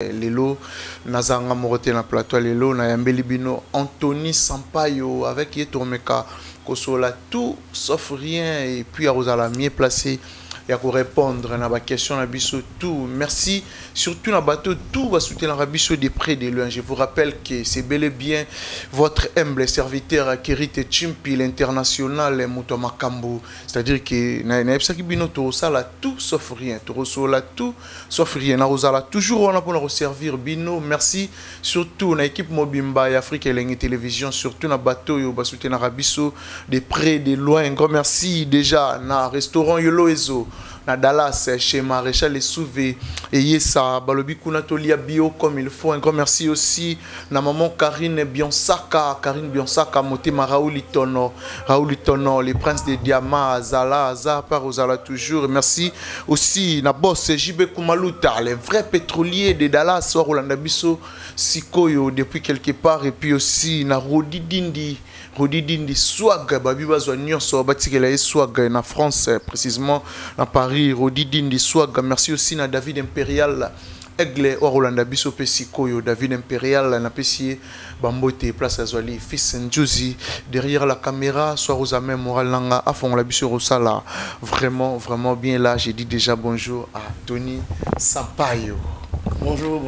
Lelo nazanga morote na plateau lelo na yambeli bino Anthony Sampaio avec Yetomeka Kosola tout sauf rien et puis à Rosala mieux placé et à répondre à la question na biso tout. Merci surtout na bateau tout va soutenir la biso de près de loin. Je vous rappelle que c'est bel et bien votre humble serviteur Kerite Chimpi l'international Mutoma Kambo, c'est-à-dire que na ebsaki bino to sala tout sauf rien, to sola tout sauf rien na Rosala toujours on a pour nous servir bino. Merci surtout na équipe Mobimba et Afrique et télévision surtout na bateau yo ba soutenir la biso de près de loin. Un grand merci déjà na restaurant Yolo Ezo na Dallas chez Maréchal et Souvé et Yessa Balobi Kunatolia bio comme il faut. Un grand merci aussi na maman Karine Bionsaka Motema Raouli Tono les princes des diamants Azala par Ozala toujours. Merci aussi na boss JB Kumaluta les vrais pétroliers de Dallas Rolanda Biso Sikoyo depuis quelque part et puis aussi na Rodi Dindi swag babi bazwa nyonso batikela swag na France précisément na Paris Rodi Dindi swag. Merci aussi na David Impérial Aigle Orlando biso pesikoyo David Impérial na pesier bambote place azwali fils Njuzi derrière la caméra soir aux amens moral nanga à fond la biso rosala vraiment bien là. J'ai dit déjà bonjour à Tony Sampaio. Bonjour.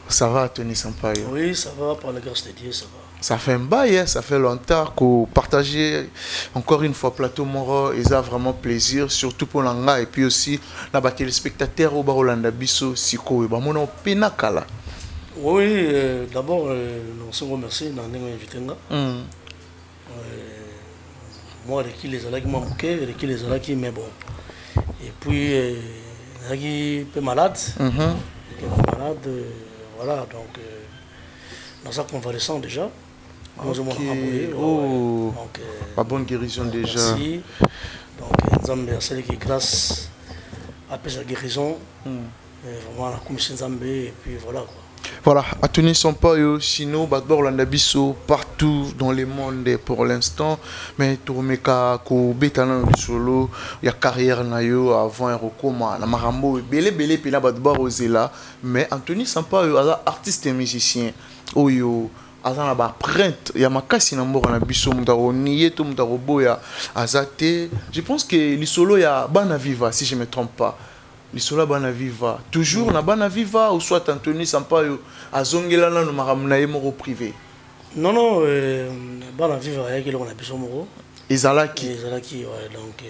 Ça va Tony Sampaio? Oui, ça va par la grâce de Dieu, ça va. Ça fait un bail, ça fait longtemps qu'on partageait encore une fois Plateau Moro et ça a vraiment plaisir, surtout pour l'anga et puis aussi la téléspectateurs au Barolanda Bisso Siko et Bamona Penakala. Oui, d'abord, nous sommes remerciés d'en inviter. Moi, avec qui les alaki m'ont manqué, avec qui les alaki mais bon. Et puis, il est malade. Voilà, donc, dans sa convalescence déjà. Okay. Oh, donc, pas bonne guérison déjà. Merci. Donc, nous avons remercié qui grâce à sa guérison, vraiment la commission Zambé et puis voilà quoi. Voilà, à Tony Sampaio, sinon, Badbor Landabiso, partout dans le monde pour l'instant. Mais Tourmeka, Betana solo, il y a carrière nayo avant un recoma, na Marambo, belé, puis là, Badbor Ozela. Mais Anthony Sampaio, artiste et musicien, Oyo. Azana ba print ya makasi na mbora na biso mutaro nié to mutaro boya azate. Je pense que l'isolo ya bana viva si je me trompe pas. L'isolo bana viva toujours na bana viva ou soit Anthony Sampaio azongela na no maramna yemo privé. Non bana viva ya kilo na biso moko. Ezalaki ouais donc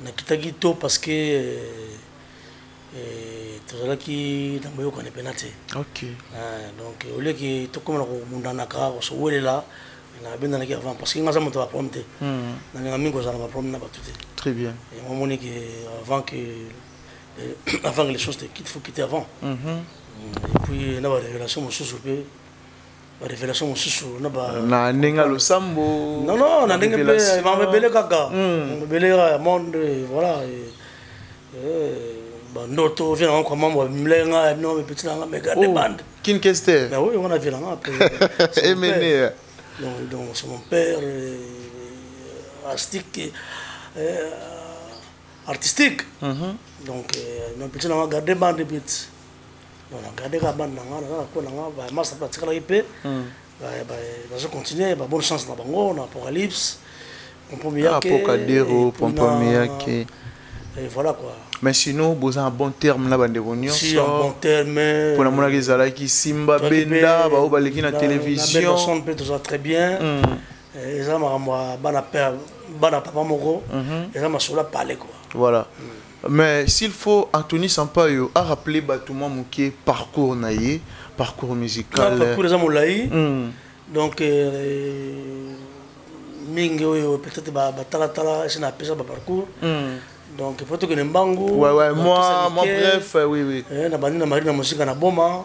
na kitagi to parce que tozalaki na moyo kone penate. OK. Donc au lieu que to comme na mundana ka so welela na benda na ki avant parce que ngaza moto va prometer. Na nga mingo za na prometer na batute. Très bien. Et moi moni que avant que les choses il faut quitter avant. Et puis na ba révélation mo susu pe ba révélation mo susu na ba na nenga lo sambo. Non na nenga pe ma bele kaka. Bele monde voilà Noto vient encore membre mlenga non mais petit nga mais garde bande kin keste mais oui on a vu là après donc c'est mon père artistique donc non petit nga garde bande petit donc garde la bande nga ko nga ba master pratique la IP ba je continue ba bonne chance na bango na Apocalypse Pompomiyake et voilà quoi. Mais sinon, vous avez un bon terme là, si un bon terme. Pour la monnaie qui Simba Benda, la télévision. La personne peut toujours très bien. Et ça m'a papa moko. Et ça m'a sur parler quoi. Voilà. Mais s'il faut, Anthony Sampaio a rappelé Batouma Mouké parcours naïe, parcours musical. Parcours des amoulaï. Donc mingo peut-être tala c'est na pesa parcours. Donc il faut que Nembango. Ouais, moi bref, oui. Na bandi na mari na musique na boma.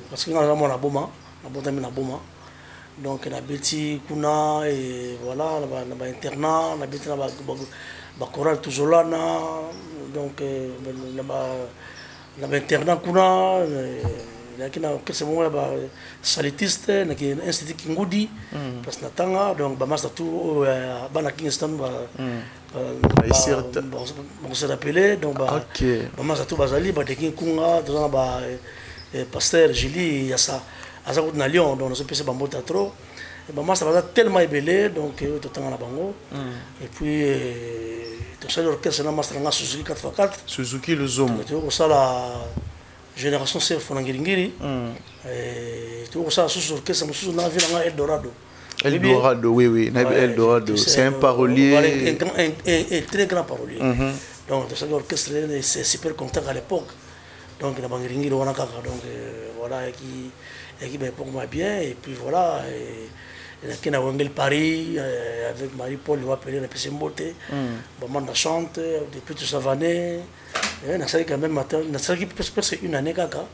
Parce que na na boma, na botami na boma. Donc na beti kuna et voilà na ba internat, na beti na ba chorale toujours là donc na ba internat kuna naki na orchestre moko ya salitiste naki institut Kingudi parce que natanga donc bamasa tout bana Kingston on se rappelait donc bamasa tout bazali bateki kunga dans ba pasteur Julie yasa aza na Lyon donc on se pese bambota trop bamasa baza tellement ébélé donc totanga na bango et puis tout ça l'orchestre na master nga Suzuki 4x4 Suzuki le Zoom tu ça la génération c'est Fonangiringiri et tout ça sous orchestre sous na ville nga Eldorado oui Eldorado c'est un parolier un très grand parolier donc tout ça l'orchestre c'est super contact à l'époque donc na Bangiringiri on a kaka donc voilà qui ben pour moi bien et puis voilà qui na Wengel Paris avec Marie-Paul il va appeler la PC Mbote Bamanda chante depuis tout Savané na ça quand même matin na ça qui presque une année kaka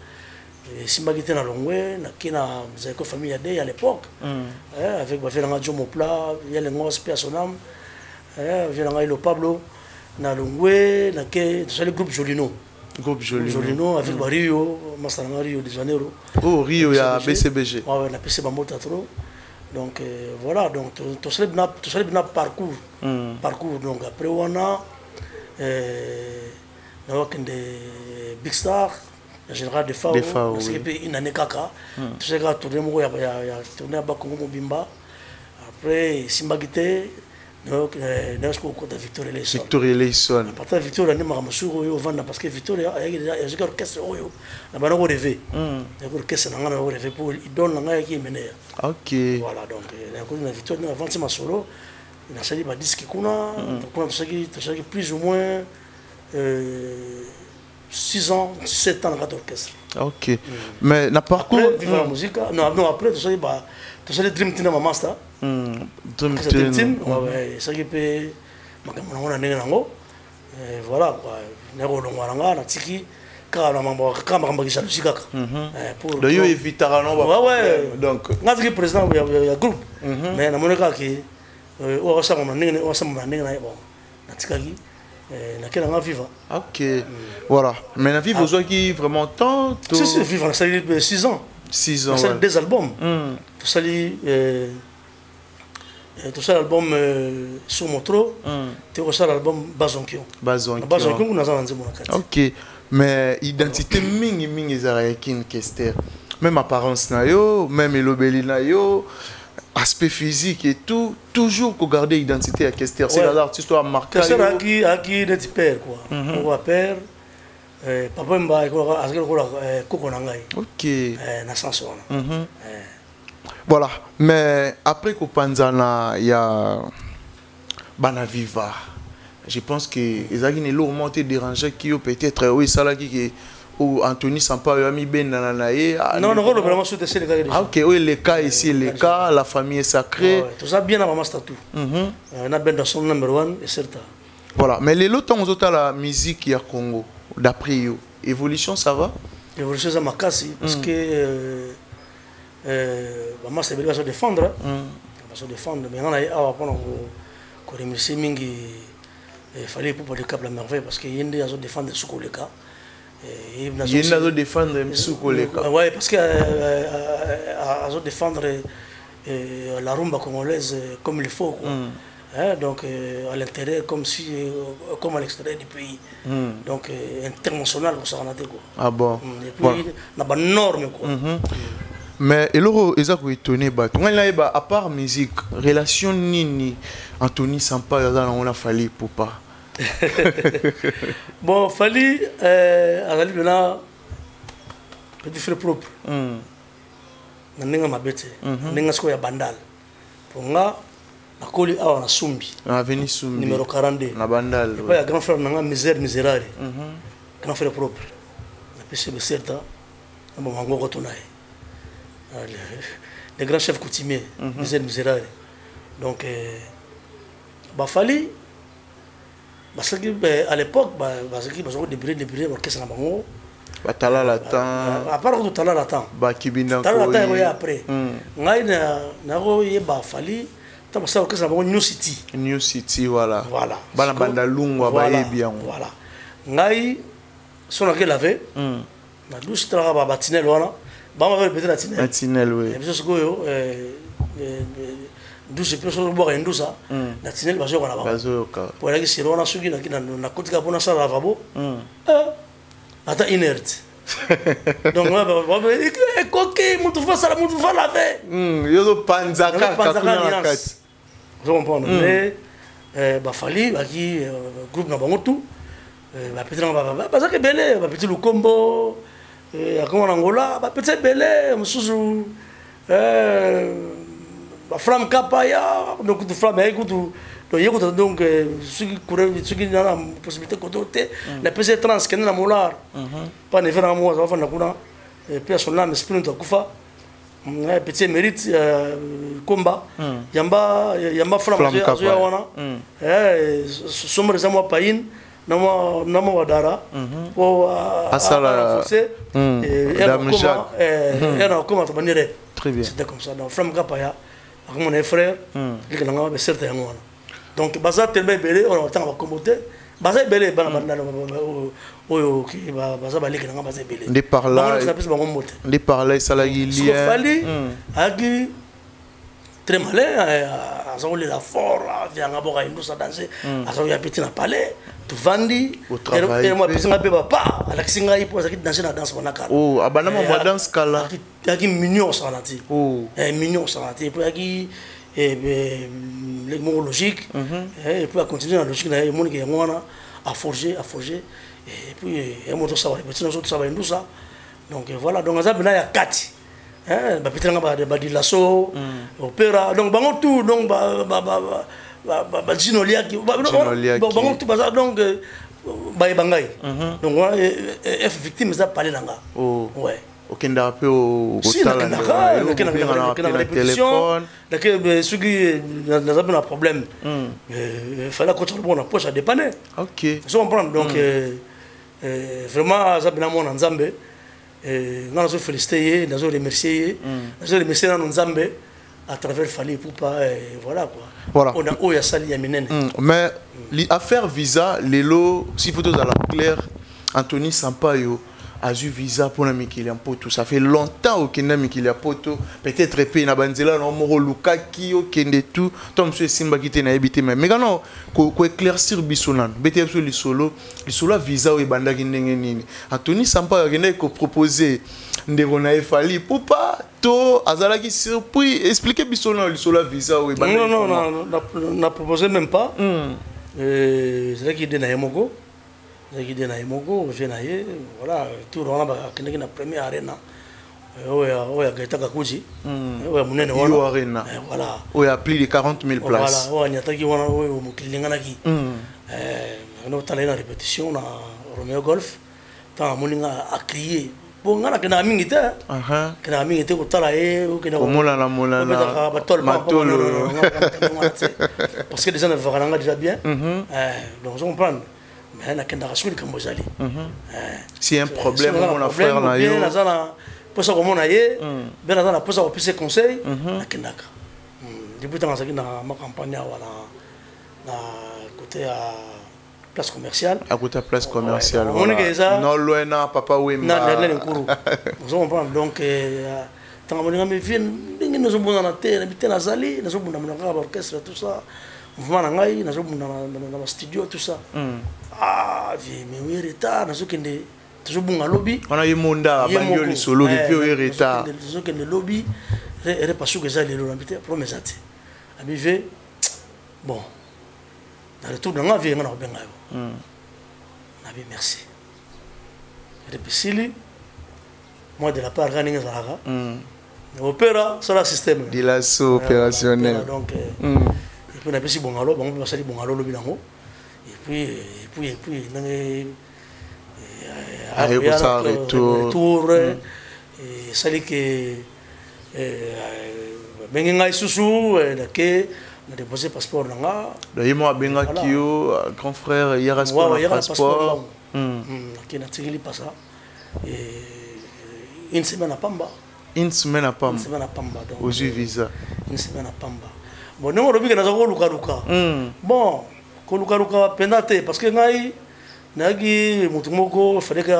simba qui était na Longwe na qui na Zeko famille à l'époque avec ba faire Jomo Pla il y a les ngos personnam vient le Pablo na Longwe na que tout ça le groupe Jolino avec Rio Master Rio de Janeiro Rio ya BCBG ouais na PC Bambota trop donc voilà donc tout ça bien parcours donc après on a Big Star le général de Fao parce que une année kaka tout ça a tourné moi il y a tourné à Bakongo Mobimba après Simbagité donc dans ko de Victoria Leison à partir de Victoria ni mamusuro yo vanda parce que Victoria il y a un orchestre oyo na bana ko rêver orchestre na ngana ko rêver pour il donne la ngaya qui mener OK voilà donc na Victoria avant c'est ma solo na sali ba disque kuna tout ça qui plus ou moins 6 ans 7 ans dans l'orchestre. OK mais na parcours vive la musique non après tout ça les Dream Team ma master Dream Team ouais ça qui peut makamona na ndenge nango voilà quoi nero longwanga na tiki kala mambo kama jalousie kaka pour de yo évitera non ouais donc ngazi ki président ya groupe mais na moneka ki o sa mama ndenge na bon na tikaki na kena nga viva. OK voilà mais na vivre aux qui vraiment tant c'est vivre ça 6 ans 6 ans ça des albums tout ça tout ça l'album sur Motro tout ça l'album Bazonkion on a zanzi mon kati. OK mais identité mingi ezara kin Kester même apparence na yo même elobeli na yo aspect physique et tout toujours qu'on garder identité à Kester c'est l'artiste a marqué c'est qui de père quoi on va père papa mba ko azkel ko koko na ngai OK na sens voilà mais après ko panzana ya bana viva je pense que ezaki ne lourement te déranger qui peut-être oui ça là qui ou Anthony Sampa ami ben nanaye non vraiment sur les cas déjà OK oui les cas ici les cas la famille est sacrée tout ça bien à maman statut na ben dans son numéro 1 et certain voilà mais les lots on la musique ya Congo d'après yo évolution ça va évolution ça makasi parce que maman c'est bien se défendre mais on a pour remercier mingi il fallait pour le cap la merveille parce que yende azo défendre sous le cas yende azo défendre sous le cas ouais parce que azo défendre la rumba congolaise comme il faut quoi. Donc à l'intérieur comme à l'extérieur du pays donc international on s'en a quoi ah bon et puis na ba norme quoi mais eloro ezako étonné ba to ngala ba à part musique relation nini Anthony Sampa yazana on a fallu pour pas bon fallu azali bena petit frère propre na ninga mabete ninga sko ya bandal ponga nakoli awa na Sumbi avenue Sumbi numéro 42 na bandal pas ya grand frère nanga misérable grand frère propre na pese beserta na bango ko tonaye les grands chefs coutumiers misérable donc bafali parce que à l'époque parce que bazo débrouiller orchestre na bango batala la temps à part tout tala la temps ba kibina ko tala la temps après ngai na ko ye bafali ta basa orchestre na bango New City voilà bana banda lungwa ba bien voilà ngai sona que lavé na douche tra ba batinel wana ba ma répéter la tinel Tinel oui et biso sikoyo douche pe so boka ndusa na tinel ba zo kana ba pour la kisiro na suki na kotika pona sala lavabo ata inerte donc ba coquet mutu fa sala mutu fa laver yo do panzaka kakuna kati je comprends mais ba fali ba ki groupe na bango tout ba petit ba ça que belé ba petit lukombo akoma Angola ba petit belé mususu ba flam kapaya donc tu flam et donc ce qui na possibilité côté la PC trans qui na molar pas ne faire moi ça va na kuna personnellement esprit de kufa petit mérite combat yamba flam ya wana sombre za moi pain nama wadara o asala era comment te manière très bien c'était comme ça dans flam kapaya avec mon frère il nga ba certain ngona donc baza tellement belé on attend va commoter baza belé bana oyo ki baza baliki nga baza belé ndi par là ça la lien fali agi très malin azo la fort vient nga boka indu sa danser azo ya petit na palais tu vandi et moi petit nga pe papa alexi nga ipo za ki danser na danse bonaka oh abana mo danse kala agi mignon sanati oh mignon sanati pour agi les mots logiques et puis à continuer la logique là mon qui ngona à forger et puis et moto ça va petit nous autres ça va nous ça donc voilà donc ça bina ya kati ba petit nga ba di lasso opéra donc bango tout donc ba jino liaki bango tout ça donc ba bangai donc F victime ça parler nanga ouais okenda pe o téléphone d'accord ce qui n'a pas de problème fallait continuer pour la poche à dépanner OK je comprends donc vraiment ça bien mon nzambe nous nous féliciter nous remercier nous nzambe à travers Fali Poupa voilà quoi on a oya sali ya minene mais l'affaire visa lelo si photos à la claire Anthony Sampaio a eu visa pour la Mikilia Poto. Ça fait longtemps au Kenya Mikilia Poto. Peut-être pays na banzela no moro lukaki au Kenya tout. Tom monsieur Simba qui na habité mais non ko éclaircir bisonan. Bete sur le solo visa au banda ki ndenge nini. Anthony Sampa akende ko proposer ndeko na Fali Poupa to azala ki surpris expliquer bisonan le solo visa au banda. Non, n'a proposé même pas. C'est là qui est na Yemoko. Voilà, tout le monde a la première arena. Oya Gaita Kakuji. Oya Munene Arena. Voilà. Oya plus de 40 000 places. Voilà, Oya Nyataki wana oya Mukilinganaki. On a une répétition na Romeo Golf. Tant Moninga a crié. Bon, on a que na mingi te. Que na mingi te ko tala ou que na mola na batol parce que les gens ne verront déjà bien. Donc on prend mais na kenda rasuli kambozali si un problème mon affaire na yo nazana posa ko mona ye ben nazana posa ko pise conseil na kendaka depuis tant que na ma campagne wala na côté à place commerciale à côté place commerciale non loin na papa Wemba na le nkuru vous comprenez donc tant que me vient ndenge nous sommes na terre habiter na zali nous sommes na orchestre tout ça mouvement na ngai nous sommes na studio tout ça mais oui retard nazo kende toujours bon lobby on a eu monda banyo li solo depuis oui retard nazo kende lobby et pas sûr que ça les l'habité promesse ati abive bon dans le tour de la vie on a benga yo nabi merci repesili moi de la part ganinga zalaka opéra sur le système de l'assaut opérationnel donc et puis on a pesi bongalo bon on va sali bongalo lobby nango et puis retour et sali que benga isusu que na déposé passeport nanga d'ailleurs benga kio grand frère Yaraspo passeport qui n'a tiré pas ça et une semaine à Pamba donc aux visa une semaine à Pamba bon non robi que na zo luka bon ko luka pendate parce que ngai nagi mutumoko fallait que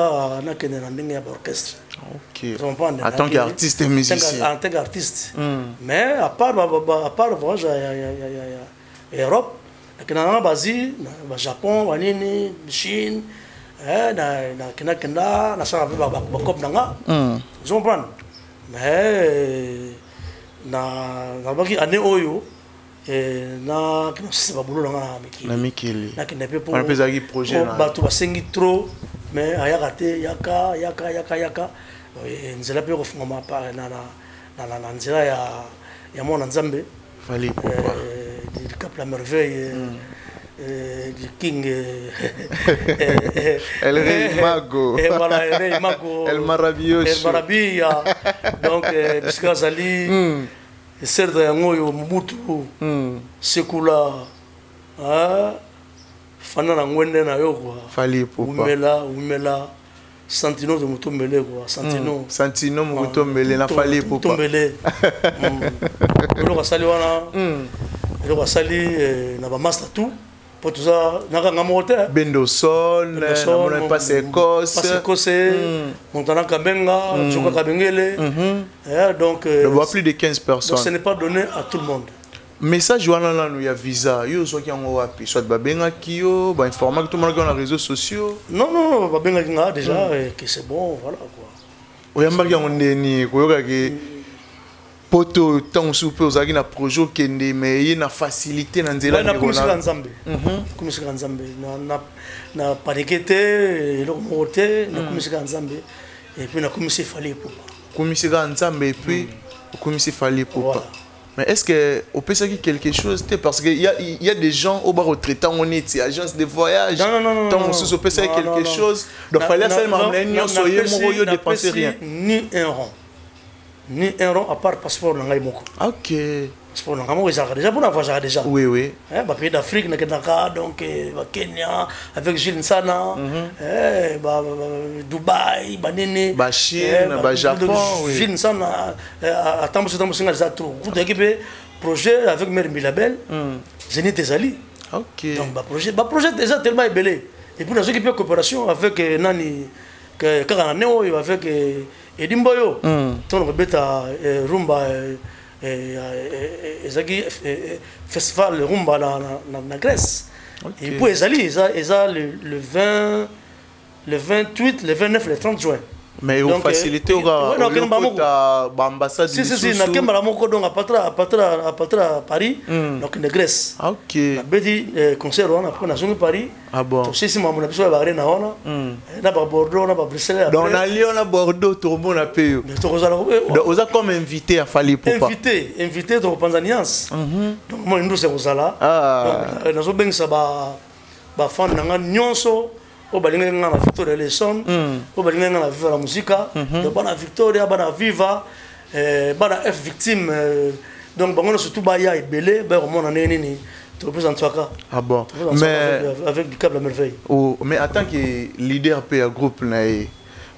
na kene na ndenge ya orchestre. OK. En tant qu'artiste et musicien. En tant qu'artiste. Mais à part voyage à Europe, na basi na Japon, wanini, Chine, na kena na ça avec ba cop nanga. Je comprends. Mais na baki ane oyo na kina ba boulot na mikili. Na kina pe pour on appelle ça projet na ba to ba sengi trop mais ayaka te yaka nzela pe ko fungama pa na nzela ya mona nzambe fallait du Cap la Merveille du King El Rey Mago et voilà El Rey Mago El Maravilloso El Maravilla donc Biskazali certes ngoyo Mobutu Sekula fana na ngwende na yo quoi fallait pour umela Santino de Mutombele quoi Santino Mutombele na fallait pour Mutombele le basali wana le basali na ba master tout pour tout ça na nga mote Bendoson na passe Écosse Montana Kabenga Joka Kabengele donc plus de 15 personnes donc ce n'est pas donné à tout le monde. Message wana là nous y a visa yo so ki ngo wapi soit babenga kiyo ba informer tout le monde dans les réseaux sociaux non babenga kinga déjà que c'est bon voilà quoi oyamba ki ngo ndeni koyoka ke poto tant soupe ozaki na projet kende mais na facilité na nzela na kumisika nzambe kumisika nzambe na panikete le mote na kumisika nzambe et puis na kumisi fallait pour kumisika nzambe et puis kumisi fallait pour mais est-ce que on peut dire quelque chose parce que il y a des gens au bar retraité on est agence de voyage non tant on peut dire quelque chose donc fallait seulement rien soyez moyo dépenser rien ni un rond à part passeport ngai moko. OK. Passeport ngai moko déjà pour voyager déjà. Oui. Bah pays d'Afrique na Kenya donc ba Kenya avec Gilles Nsana Dubaï banene ba Chine ba Japon Gilles Nsana attends singa za trop. Vous équipe projet avec Mère Milabel Zenith Ezali. OK. Donc ba projet déjà tellement ébélé et puis nous équipe coopération avec nani que Karaneo avec Edimboyo ton rebeta rumba ezaki festival rumba na Grèce et puis ezali le 20 le 28 le 29 le 30 juin mais on facilité au ambassade si na kembala moko donc à Patra Paris donc en Grèce OK na bedi concert on après na zone Paris bon si maman na biso ba arena ona na ba Bordeaux na ba Bruxelles donc na Lyon na Bordeaux tout le monde a payé donc on a comme invité à Fally Ipupa invité to Tanzanians donc moi ndo se kozala donc na zo bengisa ba fan na nyonso au balinga na Victoria Lesson au balinga na Viva la Musica de bana Victoria bana Viva bana F victime donc bango surtout ba ya ebele ba remona neni tu représentes toi bon mais avec du Cap la Merveille mais en tant que leader pe groupe na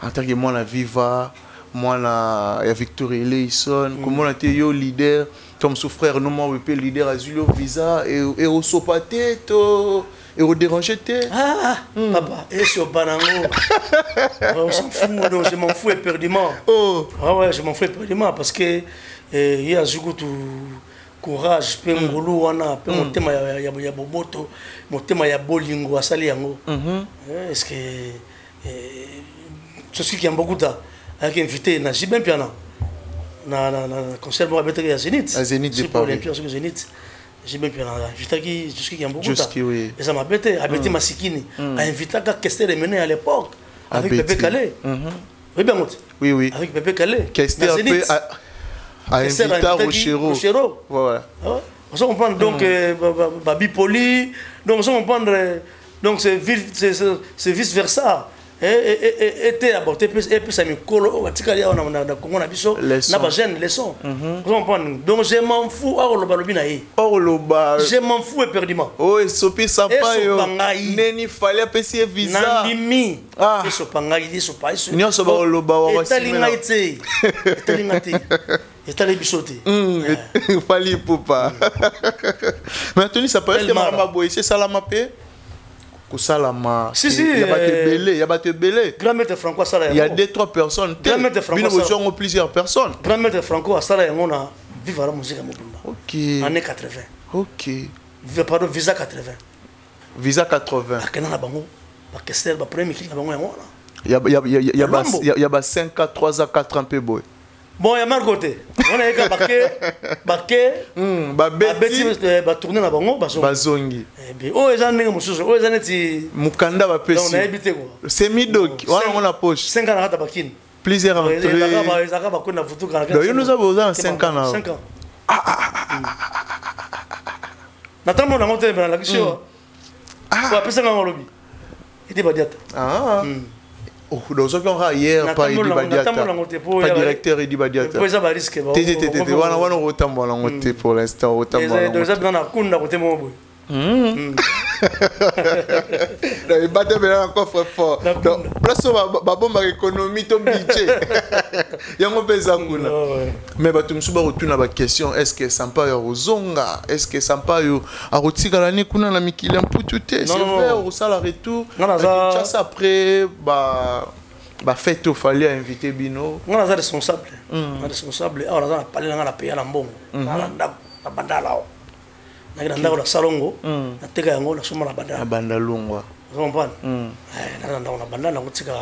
en tant que moi na Viva moi na ya Victoria Lesson comment on était yo leader comme son frère nous moi pe leader Azulio Visa et au sopaté to et au déranger papa et sur banango on s'en fout donc je m'en fous éperdument ouais je m'en fous éperdument parce que il y a tout courage pe ngulu wana pe motema ya boboto motema ya bolingo asali yango est-ce que tout ce qui a beaucoup da avec invité na jibin piano na concert mo abeta ya Zenith de Paris Zenith j'ai bien pu inviter qui jusqu'à qui a beaucoup de et ça m'a bêté habité Masikini a invité à Kester mené à l'époque avec Pépé Calais oui bien oui avec Pépé Calais Kester a invité Rochero voilà on se comprend donc Babi Poli donc on se comprend donc c'est vice versa était aborté et puis ça me colle au Vatikali on a Congo na biso na ba jeune leçon vous comprenez donc je m'en fous le balobina yi je m'en fous éperdument sopi sapa yo neni fallait passer visa na limi so pangai so pa so nyoso ba loba wa simela etalinga etali bisote Fally Ipupa maintenant ça peut être ma boy c'est ça la mapé Kosalama. Si, Il y a battu belé. Grand maître Franco Asala. Il y a 2-3 personnes. Grand maître Franco Asala. Plusieurs personnes. Grand maître Franco Asala, on a vivre la musique à Mobimba. Ok. Année 80. Ok. Pardon, visa 80. Visa 80. Akena na bango. Ba Kester, ba premier qui na bango yango na. Il y a 5 ans, 3 ans, 4 ans peu boy. Bon, il y a mal côté. On a éga ba tourner na bango bazongi. Oh, ils ont nenga mususu. Oh, ils ont eti Mukanda ba pesi. On a habité quoi. C'est midok. On a poche. 5 ans na ta bakin. Plusieurs entrées. Ils ont ba na photo kana. Donc nous avons 5 ans. 5 ans. Natamo na monte na la kisho. Ah, pesa ngalo lobi. Iti badiata. Ah. Oh, dans ce cas hier pas Idi Badiata. Pas directeur Idi Badiata. Pour ça ba risque ba. Tété wana rotambo la ngote pour l'instant rotambo. Donc ça dans la kunda côté mo boy. Il battait bien encore fort. Donc, place ba bomba économie to budget. Yango pesa kuna. Mais ba tumsu ba retourna ba question, est-ce que Sampa yo rozonga? Est-ce que Sampa yo a rotikala ni kuna na mikili mputute? C'est vrai au sala retour. Ça après ba fête au fallait inviter Bino. On a responsable. On responsable. On a parlé na payer na mbongo. Na bandala. Na ndako la salongo na teka yango na soma na banda lungwa comprendre na ndako na banda na kutika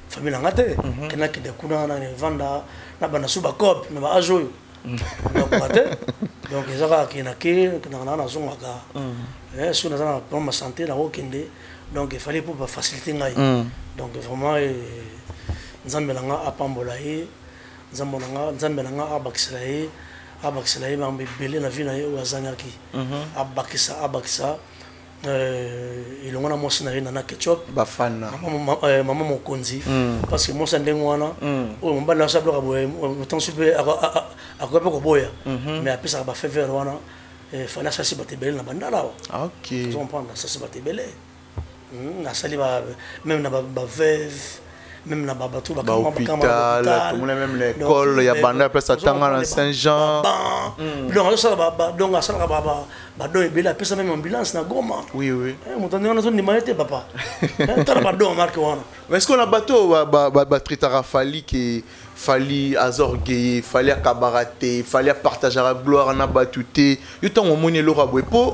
famille ngate kena kide kuna na vanda na banda suba cop na ba ajoyo donc mate donc ezaka kina na zonga ka sur na pour ma santé na okende donc il fallait pour faciliter ngai donc vraiment nzambe nanga apambola nzambe nanga abakisela abakisa ba mbele na vina yo azangaki abakisa ilongo na mosi na na ketchup bafana mama mokonzi parce que mosa ndengwana o mbala na sablo ka boye autant super akope ko boya mais apesa ba fever wana fana sasi batebele na bandala OK on prend sasi batebele na sali ba même na ba veuve même na babatou ba hôpital même l'école ya banda pesa tanga na Saint-Jean donc ça donc ça ba do ebela pesa même ambulance na Goma oui mutandi wana zoni maite papa tala ba do marque wana mais est-ce qu'on a bateau ba tritara fali qui fali azorgueiller fali akabarate fali partager la gloire na batuté yo tango moni lo rabwe po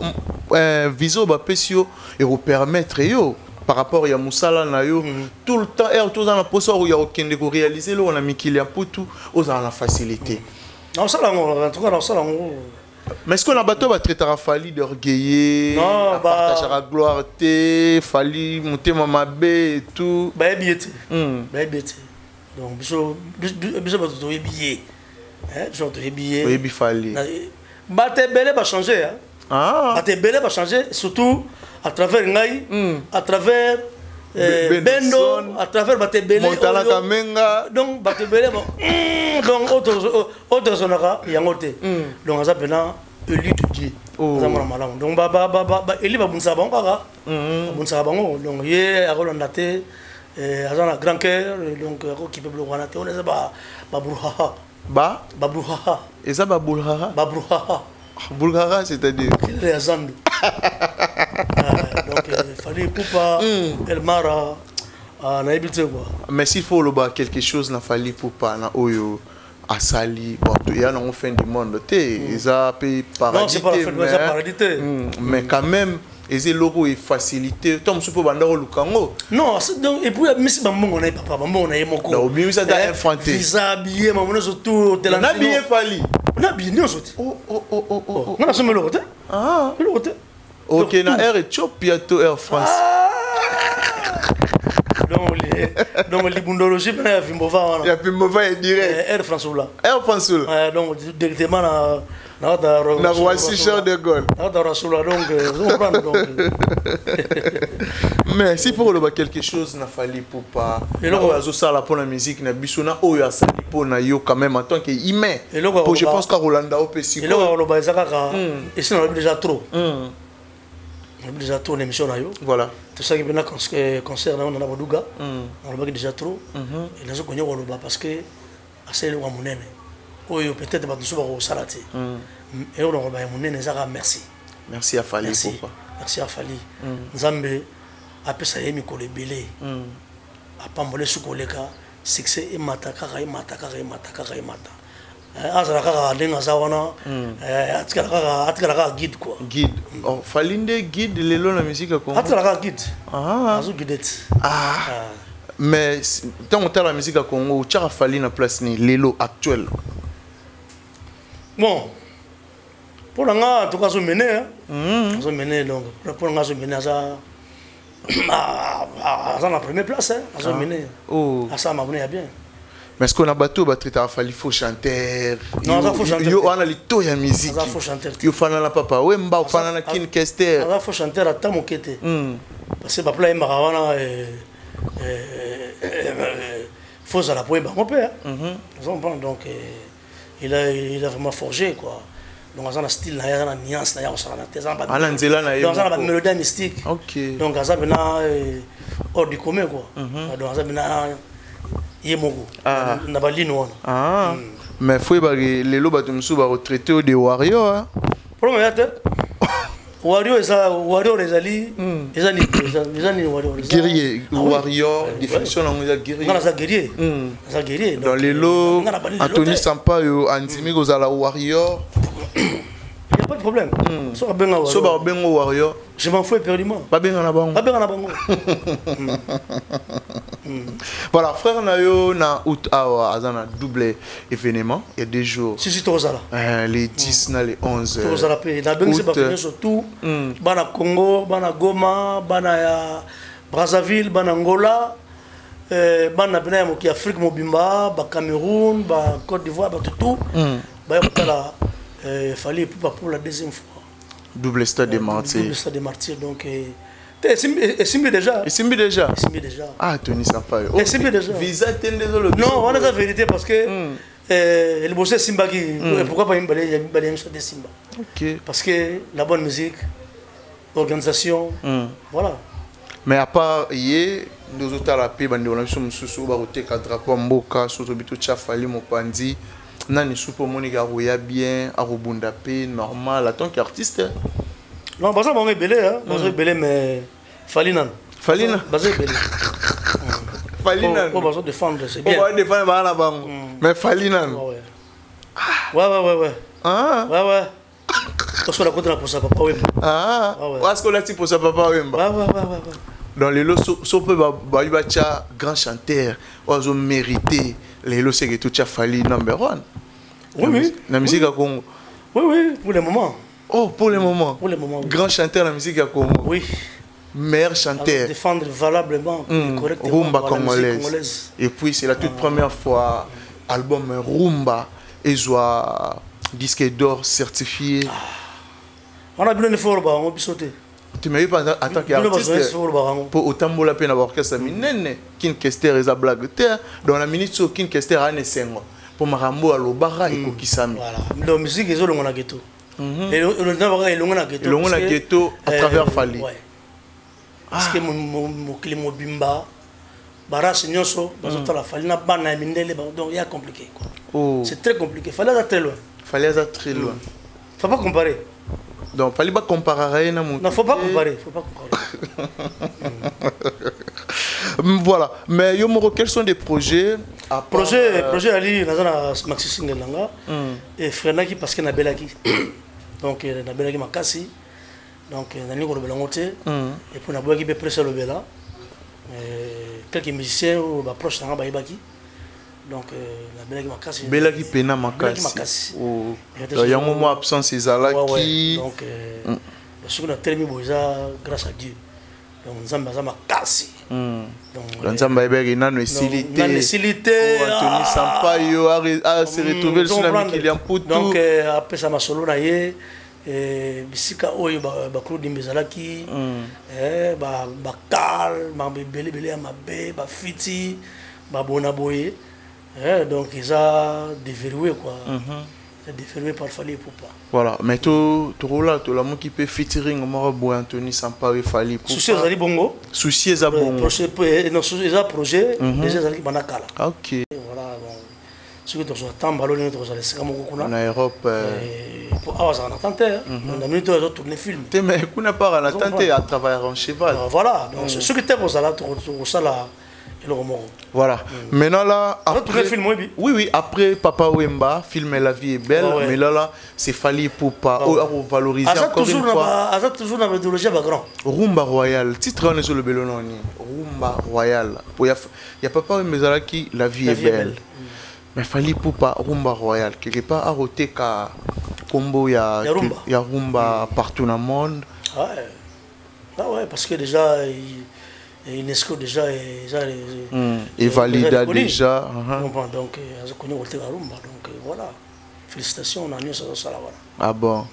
viso ba pesio et vous permettre yo par rapport à Moussala na yo tout le temps tout dans la poso où il y a aucun de réaliser là on a mis qu'il y a pour tout aux en la facilité non ça là en tout cas non ça là mais est-ce qu'on a bateau va traiter à Fali d'orgueiller partager la gloire té Fali monter mama b et tout ba biete donc biso ba tout billet genre de billet oui Fali ba te belé va changer ba te belé va changer surtout à travers Ngai, à travers Bendo, à travers Batebele, Montala Kamenga, donc Batebele, donc autres sonora, Yangote, donc à ça maintenant, élu de Dieu, donc élu Babunsabon, Babunsabon, donc hier à Rolandate, à un grand cœur, donc qui peut bloquer, on est Babrouhaha, Babrouhaha, et ça Babrouhaha, Babrouhaha. Bulgara, c'est-à-dire donc il fallait poupa Elmara na habité quoi mais s'il faut le quelque chose n'a fallu poupa na oyo asali bon il y a une fin du monde ça peut paradité mais quand même et logo est facilité tom supo banda ko lukango non donc et puis misi bambongo na papa bambongo na yemoko non bien ça t'a infanté visa billet mamono surtout de la na bien fali na bien non sauté oh on a somé le côté le côté OK na Air Ethiopia to Air France donc les bundologie na Vimbova ya Vimbova est direct Air France là Air France donc directement na Roissy Charles de Gaulle donc mais si pour le quelque chose n'a fallu pour pas ça la pour la musique na bisona oyo asali pour na yo quand même en tant que humain pour je pense qu'à Rolanda au PC et là on va ezaka et c'est déjà trop on a déjà trop l'émission na yo voilà tout ça qui vient concert na na Baduga on va déjà trop et là je connais on va parce que asali wa munene oyo peut-être ba tusuba ko salati et on va munene zaka merci à Fali merci à Fali Nzambe après ça y est mikolo belé apambole sukoleka succès et mata kaka azala kaka ndenge aza wana atikala kaka guide quoi guide falinde guide lelo na musique ya Congo atikala kaka guide azo guide mais tant que la musique à Congo tu as fallu na place ni lelo actuel bon pour nga to kazo mener zo mener donc pour nga zo mener ça la première place azo mener ça m'a venu bien mais est-ce qu'on a battu a fallu faux chanteur non ça faut chanter yo on a le to ya musique ça faut chanter yo fana na papa wemba ou fana na kin kester ça faut chanter à tamokete parce que ba pla marawana faut à la poème mon père donc il a vraiment forgé quoi donc ça a un style il y a une nuance il y a une mélodie mystique donc ça bena hors du commun quoi donc ça bena yemogo na balino mais faut ba les loba tumsu ba retraité des warriors problème ya tête warrior les ali les warrior guerrier warrior définition la guerrier non ça guerrier dans les lots Anthony Sampaio andimi kozala warrior il y a pas de problème so benga warrior je m'en fous éperdument pas benga na bango voilà frère nayo na août azana double événement il y a des jours si tozala les 10 na les 11 tozala pe na benga c'est pas fini surtout bana Congo bana Goma bana ya Brazzaville bana Angola bana bina ya moki Afrique mobimba ba Cameroun ba Côte d'Ivoire ba tout ba yotala fallait pour la deuxième fois double stade des martyrs donc Simbi déjà. Ah, Tony Sampaio. Simbi déjà. Visa désolé. Non, on a la vérité parce que le bossé Simba qui pourquoi pas une balade de Simba. OK. Parce que la bonne musique, l'organisation, voilà. Mais à part hier, nous autres la paix bande on a sur sous ba roté ka drapeau mboka surtout bitu chafali mopandi. Nani soupo monika roya bien, a robunda paix normal en tant qu'artiste. Non, parce que on est belé, mais Falinan. Basé belé. Falinan. On va défendre, c'est bien. On va défendre la banque. Mais Falinan. Ouais. Ouais. Parce qu'on a contre pour ça papa Wemba. Est-ce qu'on a dit pour ça papa Wemba? Ouais. Dans les lots, si on peut bacha grand chanteur, on a mérité. Les lots c'est que tout a fallu number one. Oui. La musique à Congo. Oui, pour le moment. Oh, pour le moment. Oui. Grand chanteur de la musique à Congo. Oui. Meilleur chanteur. Défendre valablement, correctement. Rumba congolaise. Et puis, c'est la toute première fois, album Rumba, et soit disque d'or certifié. On a bien le fort, on a sauté. Tu m'as eu pas en tant qu'artiste pour autant de la peine à l'orchestre. Mais Kin Kester est à blague. Dans la minute, Kin Kester a un sengo. Pour Marambo à l'Obara et Kokisami. Voilà. La musique est au ghetto. Et le ghetto à travers Fali. Parce que mon climat bimba, Baras Nyoso, la Fali n'a pas mindele, donc il y a compliqué. C'est très compliqué. Fallait aller très loin. Faut pas comparer. Donc fallait pas comparer. Non, faut pas comparer. Voilà. Mais Yomoro, quels sont des projets? Projet Ali, Nazana Maxi Singelanga et Frenaki parce qu'il y a Belaki. Donc, il y a Belaki Makasi. Donc, il y a Nico Belangote. Et puis, il y a Belaki Presse le Bela. Quelques musiciens ou proches de Baïbaki. Donc, il y a Belaki Makasi. Belaki Pena Makasi. Il y a un moment absent, c'est Zalaki. Donc, ce qu'on a terminé grâce à Dieu. Donc, Nzamba Makasi. Donc, Nzamba Nano Silité. Anthony Sampaio a se retrouvé sur la Kylian Poutou. Donc, après ça, ma solo naïe. Bisika Oyo Claude Mbezalaki. Bakal, Belé Mabe, Fiti, Bonaboye. Donc, ils ont déverrouillé quoi. Déverrouillé par Fali Poupa. Voilà, mais tout là, tout le monde qui peut featuring Anthony Sampaio Fali Poupa. Souci Zali Bongo. Souci Zali Bongo. Non, souci projet. Déjà Zali Banakala. Ok. Voilà, ce que tu as tamba l'on est aux les camons qu'on a en Europe pour avoir un attente on a minute de tourner film mais qu'on n'a pas en attente à travailler en cheval voilà donc ce que tu as là tu ça là et le roman voilà maintenant là après film oui après Papa Wemba film La vie est belle mais là c'est Fally Ipupa valoriser encore une fois toujours dans l'idéologie grand Rumba Royal titre on est sur le belononi Rumba Royal il y a Papa Wemba qui La vie est belle mais Fally Ipupa Rumba Royal quelque part à roter ka combo il y a Rumba partout dans le monde ouais parce que déjà UNESCO déjà et valida déjà donc je connais Walter Rumba donc voilà félicitations on a mis ça là voilà ah bon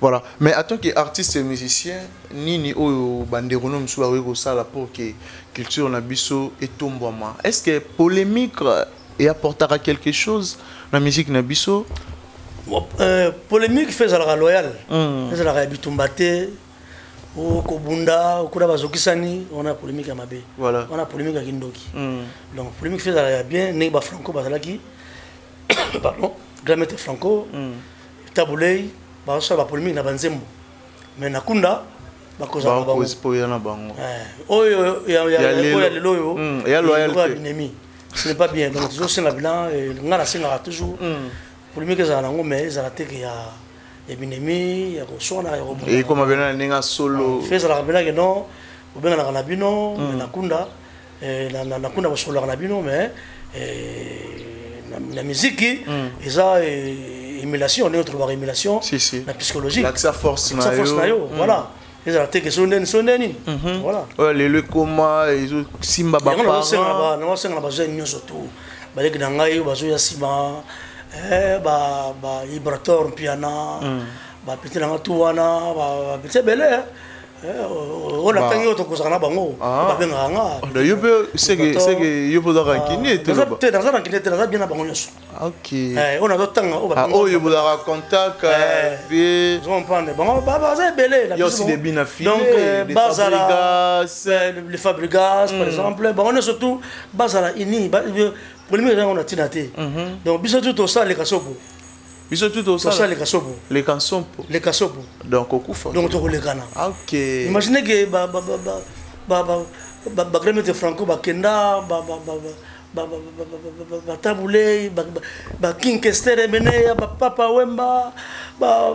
voilà mais en tant qu'artiste et musicien nini oyo banderono msuba weko sala pour que culture na biso etombwama est-ce que polémique et apportera quelque chose la musique na biso polémique fait la loyal fait la bitumbate au Kobunda, au Kurabazokisani, on a polémique à Mabé. Voilà. On a polémique à Kindoki. Donc, polémique fait bien, Neba Franco Bazalaki, pardon, Gramete Franco, Taboulei, Barossa, la polémique na Banzembo. Mais Nakunda, Bakoza Bango. Oh, il y a le loyo, il y a loyauté. Ce n'est pas bien. Donc, toujours, c'est la bilan, et on a toujours polémique à Zango, mais ils ont été qu'il y a. Ebinemi ya kosona ya robona et comme bena nenga solo feza la bena que non ou bien na bino nakunda nakunda solo na bino mais la musique eza émulation notre voir émulation la psychologie la force na yo voilà ils ont été que soneni voilà ouais le coma ils simba ba parents na wasenga ba jeune nyoso tout baleki na ngai bazo ya sima ba vibrator piano ba petit na tuana ba petit belé on a tangi auto kozana bango ba benga nga yo pe c'est que yo poda rankini te dans ça rankini te na bien na bango nyos OK on a d'autres temps ba yo poda contact puis on prend bango ba c'est belé il y a aussi des bina filés donc bazara les fabrigas par exemple ba on est surtout bazara ini polémique on a tinaté donc biso tout ça les kasopo biso tout ça les kasopo les kasopo donc au kufa donc to les kana OK imaginez que ba Gramete Franco ba kenda ba Taboulei ba King Kester Bene ba Papa Wemba ba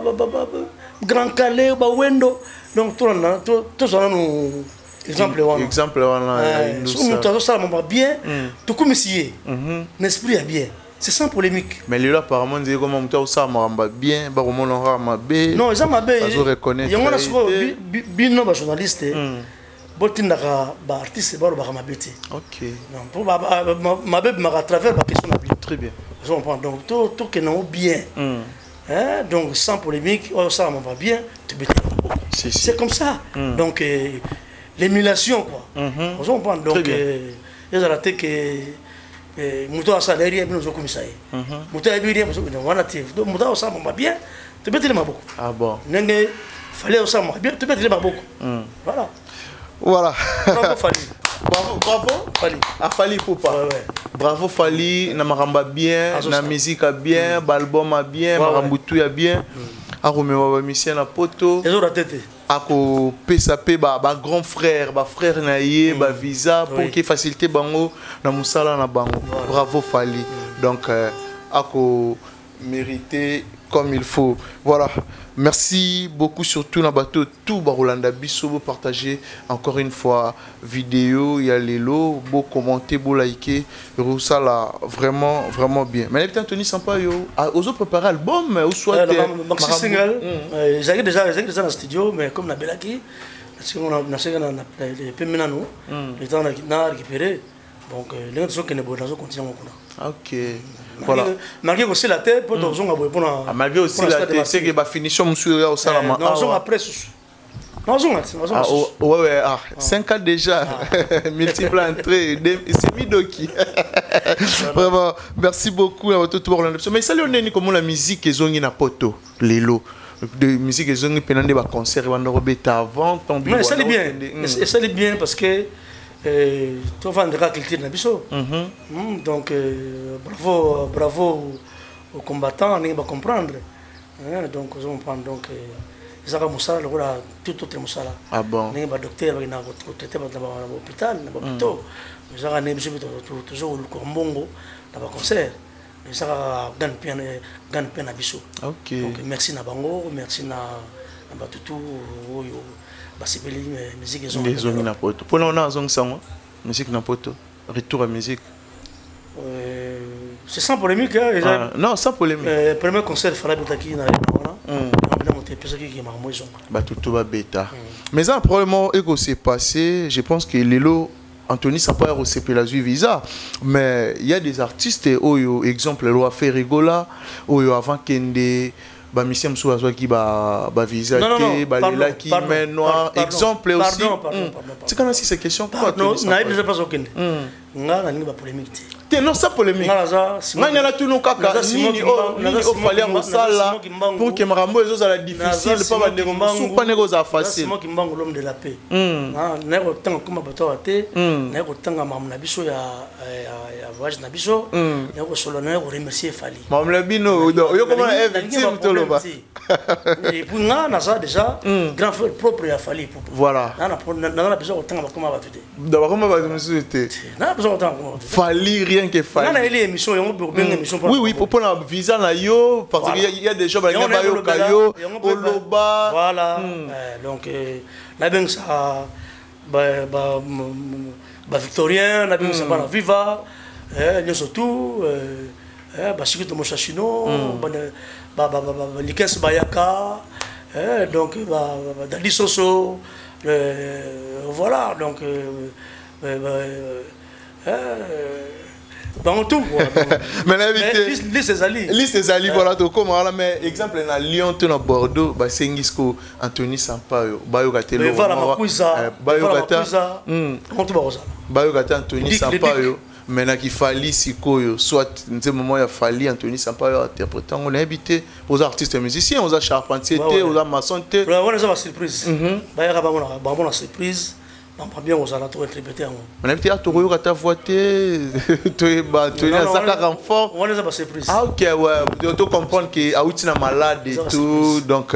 Grand Calais ba Wendo donc tout ça nous exemple ça m'a bien tout comme ici l'esprit est bien c'est sans polémique mais là apparemment dit comment muta ça m'a bien ba comment on m'a bien non ça m'a bien je reconnaître il y a un souvent bino ba journaliste botindaka ba artiste ba ba mabete OK non pour ma bébé m'a à travers ma question très bien je comprends donc tout que non bien donc sans polémique ça m'a bien c'est comme ça donc l'émulation quoi on comprend donc ils ont raté que muto asa derrière nous comme ça muto a bien on a tif donc muto ça m'a bien tu peux te le maboko ah bon nenge fallait ça m'a bien tu peux te le maboko voilà bravo Fally Fally Ipupa bravo Fally na maramba bien na musique a bien album a bien marambutu a bien a romewa ba mission na poto ils ont raté ako PSAP ba grand frère ba frère na ye ba visa pour que faciliter bango na musala na bango bravo Fally donc ako mérité comme il faut voilà merci beaucoup surtout na bateau tout barolanda biso bo partager encore une fois vidéo il y a les lots beau commenter beau liker ça là vraiment bien mais peut-être Tony Sampaio aux autres préparer album ou soit maxi single j'ai déjà dans le studio mais comme na belaki parce qu'on a essayé na pemena nous le temps na récupérer donc les gens qui ne peuvent pas continuer OK voilà malgré aussi la tête pour dans un pour malgré aussi la tête c'est que ba finition monsieur au salama non après ouais 5 ans déjà multiple entrée c'est Midoki vraiment merci beaucoup à tout mais ça le comment la musique ezongi na poto lelo de musique ezongi pendant des concerts on rebeta avant mais ça c'est bien parce que tu vas vendre la culture na biso. Donc bravo aux combattants, on va comprendre. Donc on prend donc ça va moussala le voilà tout autre moussala. Ah bon. On va docteur va na traiter dans l'hôpital, na hôpital. Ça va nem toujours le combongo dans concert. Ça va gagne bien na biso. OK. Donc merci na bango, merci na batutu oyo basipeli musique les zones na poto. Pour on a zong sango musique na poto. Retour à musique. C'est sans polémique hein, non, sans polémique. Premier concert fera bitaki na wana. On a monté pesa qui m'a moi zonga. Batutu ba bêta. Mais un problème ego s'est passé, je pense que Lelo Anthony Sampaio a reçu la visa, mais il y a des artistes, exemple, Loi Ferrigola, avant Kende, Bamisem Souazoa qui va visa, Balela qui main noire, exemple aussi. C'est quand même si ces questions. Non, n'a pas au Kende. Nga na ninga polémique. Non, ça polémique. Moi, il y a tout le kaka. Nini au fallait en sala pour que Marambo et autres difficile, pas de négocier, pas négocier facile. C'est moi qui m'bango l'homme de la paix. N'a autant comme bateau à thé, n'a autant à Mam Nabiso ya voyage Nabiso, n'a au solennel remercier Fali. Mam Labino, yo comment investi tout le bas. Et pour nga na ça déjà grand frère propre à Fali. Voilà. N'a la besoin autant comment va tuer. D'abord comment va me souhaiter. N'a besoin autant. Fali rien que Fali. On a eu émission, oui, pour la visa na yo, parce qu'il y a des gens qui ont bayo kayo, oloba. Voilà. Donc la bien ça, victorien, la bien ça va viva, nous surtout, Bashiki to Moshashino, Likes Bayaka, donc Dali Soso, voilà donc. Dans tout quoi. Mais l'invité liste ses alliés voilà tout comme voilà mais exemple na Lyon tout na Bordeaux ba Sengisco Anthony Sampaio bayo gatelo voilà makuza bayo gata on tout baroza bayo gata Anthony Sampaio maintenant qu'il fallait sikoyo soit dans ce moment il fallait Anthony Sampaio interprétant on a invité aux artistes musiciens aux charpentiers aux maçons on a une surprise bayo ba bonne surprise. On peut bien aux alentours interpréter. On a invité à Toro à ta voité, tu es à Saka renfort. On les a pas surprise. Ah ok ouais, tu dois comprendre que Aouti est malade et tout, donc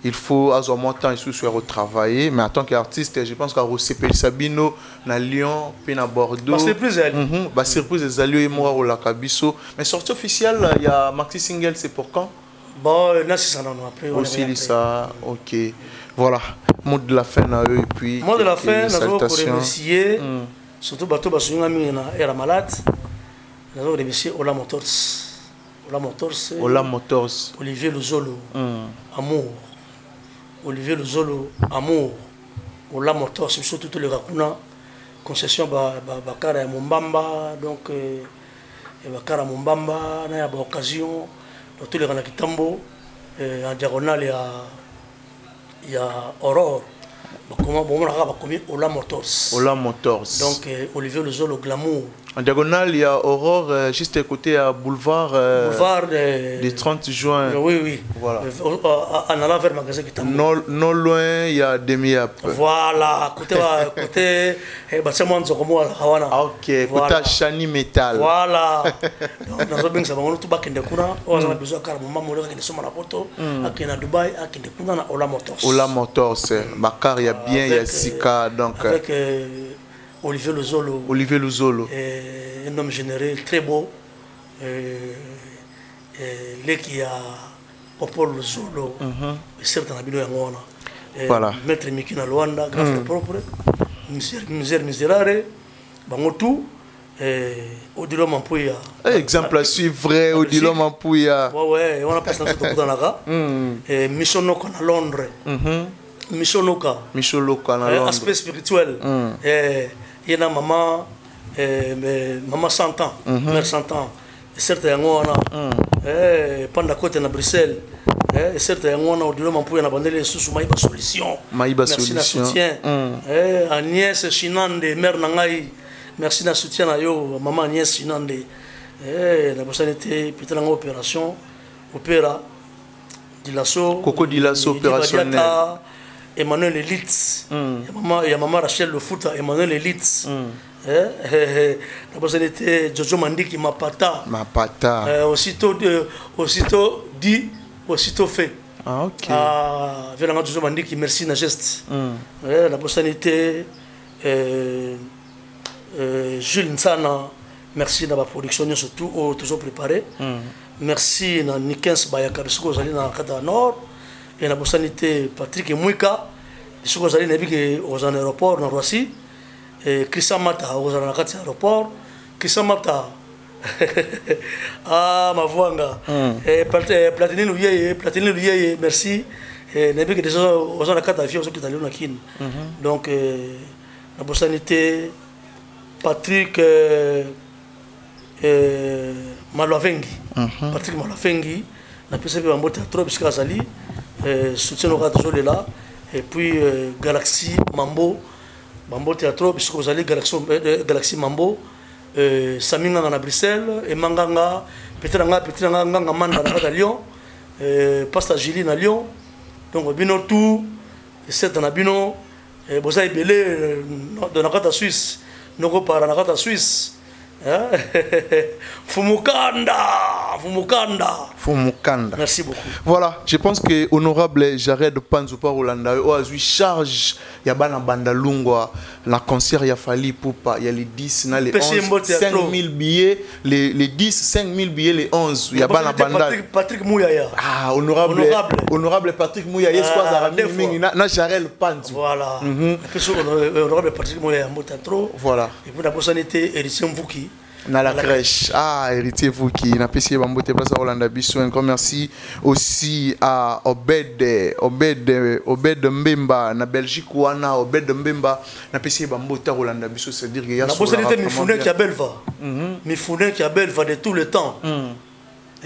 il faut à ce moment temps il faut retravailler. Mais en tant qu'artiste, je pense qu'à Rossepel Sabino, na Lyon, puis na Bordeaux. Pas surprise elle. Bah surprise des alliés et moi au Lakabiso. Mais sortie officielle, il y a Maxi Single, c'est pour quand? Bon, là c'est ça non après. Aussi ça, ok. Voilà, mot de la fin à eux et puis. Mot de la fin, nous allons remercier surtout bateau Basunga Mina et la malade. Nous allons remercier Ola Motors. Ola Motors. Olivier Luzolo. Amour. Olivier Luzolo, Amour. Ola Motors, surtout tous les Rakuna. Concession Bakara et Mumbamba. Donc, Bakara Mumbamba, il y a une occasion. Dans tous les Ranakitambo. En diagonale, il y a Aurore. Comment on a commis Ola Motors. Ola Motors. Donc Olivier Luzolo Glamour. En diagonale, il y a Aurore juste à côté à boulevard du 30 juin. Oui. Voilà. En allant vers le magasin qui est non loin, il y a Demi-Ap. Voilà, côté bâtiment de Zokomo à Hawana. Ok, côté Chani Metal. Voilà. Donc, nous avons besoin de tout bac de Kuna. On a besoin de Karama Moura qui est sur la photo. À Dubaï, à Kuna, à Ola Motors. Ola Motors, Bakar, il y a bien, il y a Sika. Avec Olivier Luzolo. Un homme généreux, très beau. Lui qui a Popol Luzolo. Certain Abino Yangona. Voilà. Maître Mikina Luanda, grand frère propre. Miserare. Bangotou. Odilo Mampouya. Exemple à suivre, vrai, Odilo Mampouya. Ouais, on a passé dans la gare. Missionoka à Londres. Mishonoka aspect spirituel il y a maman maman 100 ans mère 100 ans certes yangona pendant côté na Bruxelles certes yangona au diloma pour na bandele sous maïba solution merci na soutien Agnès Chinande mère nangai merci na soutien na yo maman Agnès Chinande na possibilité peut-être en opération opéra Dilasso Coco Dilasso opérationnel Emmanuel Elitz. Il y a maman Rachel Le Foot, Emmanuel Elitz. D'abord, c'était Jojo Mandiki Mapata. Mapata. Aussitôt dit, aussitôt fait. Ah, ok. Venant Jojo Mandiki, merci, na geste. D'abord, c'était Jules Nsana, merci de la production, surtout, toujours préparé. Merci à Nikens Bayaka, parce que vous allez dans le cadre nord. Et la sanité Patrick Mouika, parce que vous allez aux aéroports dans Roissy. Et Christian Mata, aux aéroports. Christian Mata, ah, ma voix, Platini Louye, merci. Et Nabi, déjà, aux aéroports, aux aéroports, donc, la sanité Patrick Malavengi. Patrick Malavengi, na PCB Bambo Théâtre, puisque Azali, soutien au cadre de là, et puis Galaxy Mambo, Bambo Théâtre, puisque vous allez Galaxy Mambo, Saminga à Bruxelles, et Manganga, peut-être Manda à Lyon, Pasta Gili à Lyon, donc Bino tout, et c'est dans Bino, Bozaï Belé, de la carte Suisse, Nogo par la carte Suisse. Fumukanda. Merci beaucoup. Voilà, je pense que honorable Jared Panzupa Rolanda a eu charge Yabana Bandalungwa, la concert il a fallu pour pas, il y a les 10, les 11, 5000 billets, les 10, 5000 billets, les 11, Yabana Bandal. Patrick Mouyaya. Ah, honorable Patrick Mouyaya, c'est quoi ça na Jared Panzu. Voilà. Honorable Patrick Mouyaya, voilà. Et puis la personnalité Héritier Mvouki. Na la crèche. Ah, héritier vous qui n'a pas essayé de place à Rolanda Bissou. Encore merci aussi à Obed Mbemba na Belgique ou à Obed Mbemba n'a pas essayé de Rolanda Bissou. C'est-à-dire qu'il y a la possibilité Mifouné qui a Belva. Mifouné qui a Belva de tout le temps.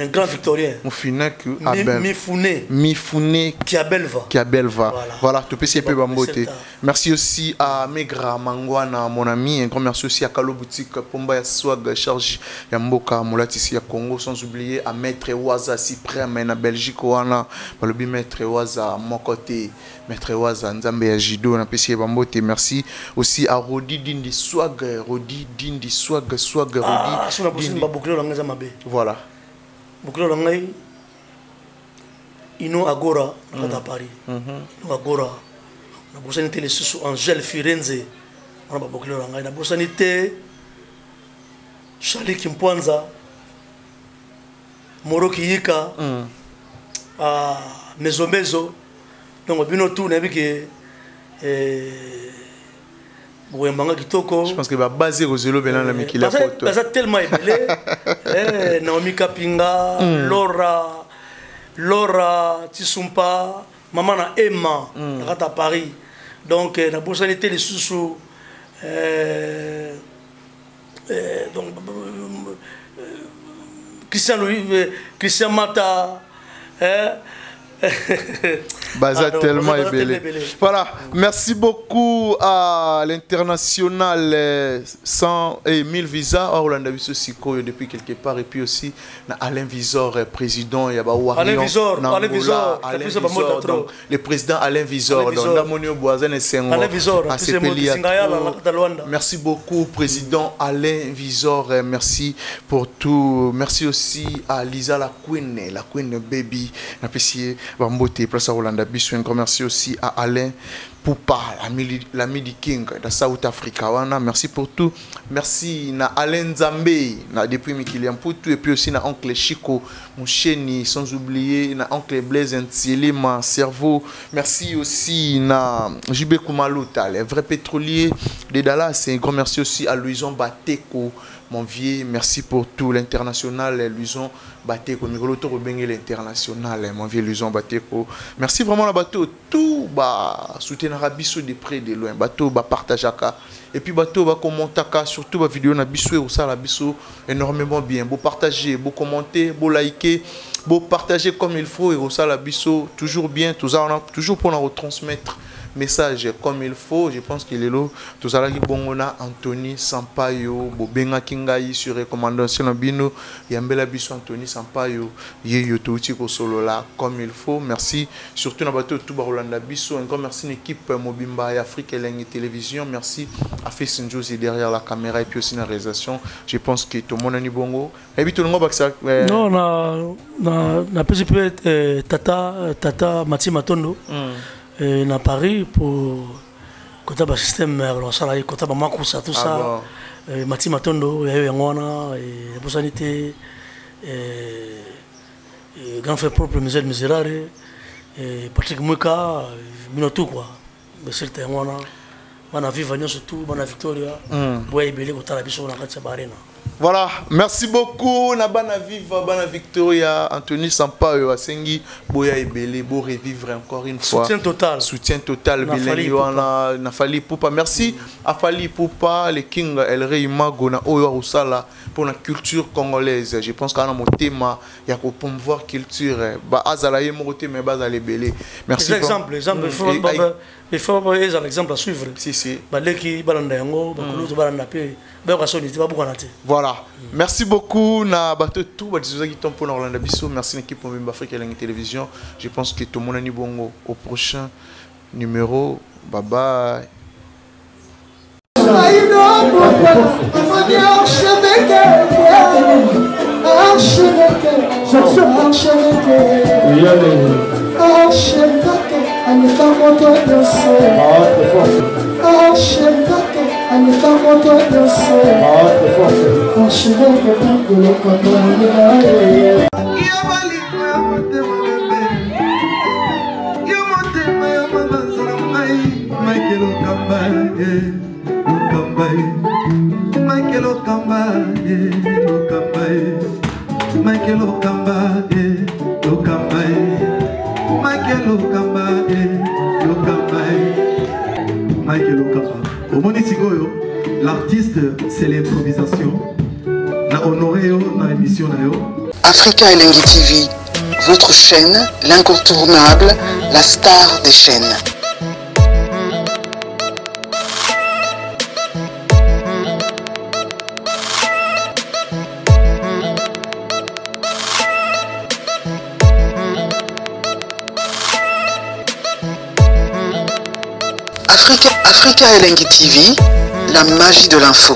Un grand victorien. Mifouné qui a Belva. Voilà, tu peux essayer de Bambote. Merci aussi à Megra Mangwana, mon ami. Un grand merci aussi à Kalo Boutique, Pomba Swag, Charge Yamboka, Moulatisi à Congo. Sans oublier à Maître Waza, Cyprien, na Belgique, Ouana, Balobi Maître Waza, mon côté, Maître Waza, Nzambe Ajido, on a pu Bambote. Merci aussi à Rodi Dindi Swag, Rodi. Ah, c'est la possibilité de boucler la Nzambe. Voilà. Beaucoup de gens ils ont agora à Paris. Ils ont agora. La possibilité les sous Angèle Firenze. On a beaucoup de gens. La possibilité Charlie Kimpanza, Moro Kiyika, Mezo. Donc on a tout n'avait que je pense que va baser aux élo venant la Mikila photo. Ça tellement ébélé. Naomi Kapinga, Laura Tisumpa, maman na Emma, à Paris. Donc la possibilité les sous donc Christian Mata, Baza tellement ébélé. Voilà, merci beaucoup à l'international 100 et 1000 visas. Orlando Bisso Siko depuis quelque part. Et puis aussi Alain Visor, président. Alain Visor, le président Alain Visor. Merci beaucoup, président Alain Visor. Merci pour tout. Merci aussi à Lisa la Queen Baby. Bambote, place à Rolanda Bissou. Un grand merci aussi à Alain Poupa, l'ami du King de South Africa. Merci pour tout. Merci à Alain Zambé, depuis Mikilian Poutou, et puis aussi à Oncle Chico, mon chéni, sans oublier à Oncle Blaise Ntieli, mon cerveau. Merci aussi à JB Koumalouta, les vrais pétroliers de Dallas. Un grand merci aussi à Louison Bateko, mon vieux. Merci pour tout. L'international, Louison Bateko, Migoloto Robengé, l'international, mon vieux Louison Bateko. Merci vraiment à bateau. Tout soutenir Bisso de près de loin. Bateau partagaka. Et puis bateau va commenter surtout la vidéo na Bisso et ça la Bisso énormément bien. Vous partagez, vous commentez, vous likez, vous partagez comme il faut et ça la Bisso toujours bien. Tout ça on a toujours pour nous retransmettre message comme il faut. Je pense qu'il est là. Tout ça là qui bon on a Anthony Sampaio, Bobenga Kingai sur recommandation de Bino, Yambela Biso Anthony Sampaio, Yeyo Touti Solo là comme il faut. Merci surtout na bateau tout Barolanda Biso. Encore merci à l'équipe Mobimba et Afrique et Télévision. Merci à Fils Njosi derrière la caméra et puis aussi la réalisation. Je pense que tout le monde est bongo. Et puis tout le monde va non, na PGP Tata Mati Matondo na Paris pour côté ba système relation côté ba makusa tout ça. Mati Matondo ya yangona et pour sanité grand frère propre Michel Miserare et Patrick Mweka minotu quoi. Mais c'est yangona bana viva nyonso tout bana Victoria boye belé ko tala biso na kati barena. Voilà, merci beaucoup Nabana Viva, Bana Victoria, Anthony Sampaio, Asengi, Boya Ebele, Beau revivre encore une fois. Soutien total, Nafali Poupa. Merci à Fali Poupa, le King El Rey Magona, Oyo Rusala, pour la culture congolaise. Je pense qu'on a mon thème, il y a pour promouvoir culture. Azalaye Moroté, mais Bazale Belé. Merci. Exemple, il faut un exemple à suivre. Si. Voilà. Merci beaucoup. Na bateau tout pour Orlando Bisso. Merci l'équipe pour Afrique et la télévision. Je pense que tout le monde est bon au prochain numéro. Bye bye. L'artiste, c'est l'improvisation. Na honoré dans l'émission. Africa Elengi TV, votre chaîne, l'incontournable, la star des chaînes. Africa Elengi TV, la magie de l'info.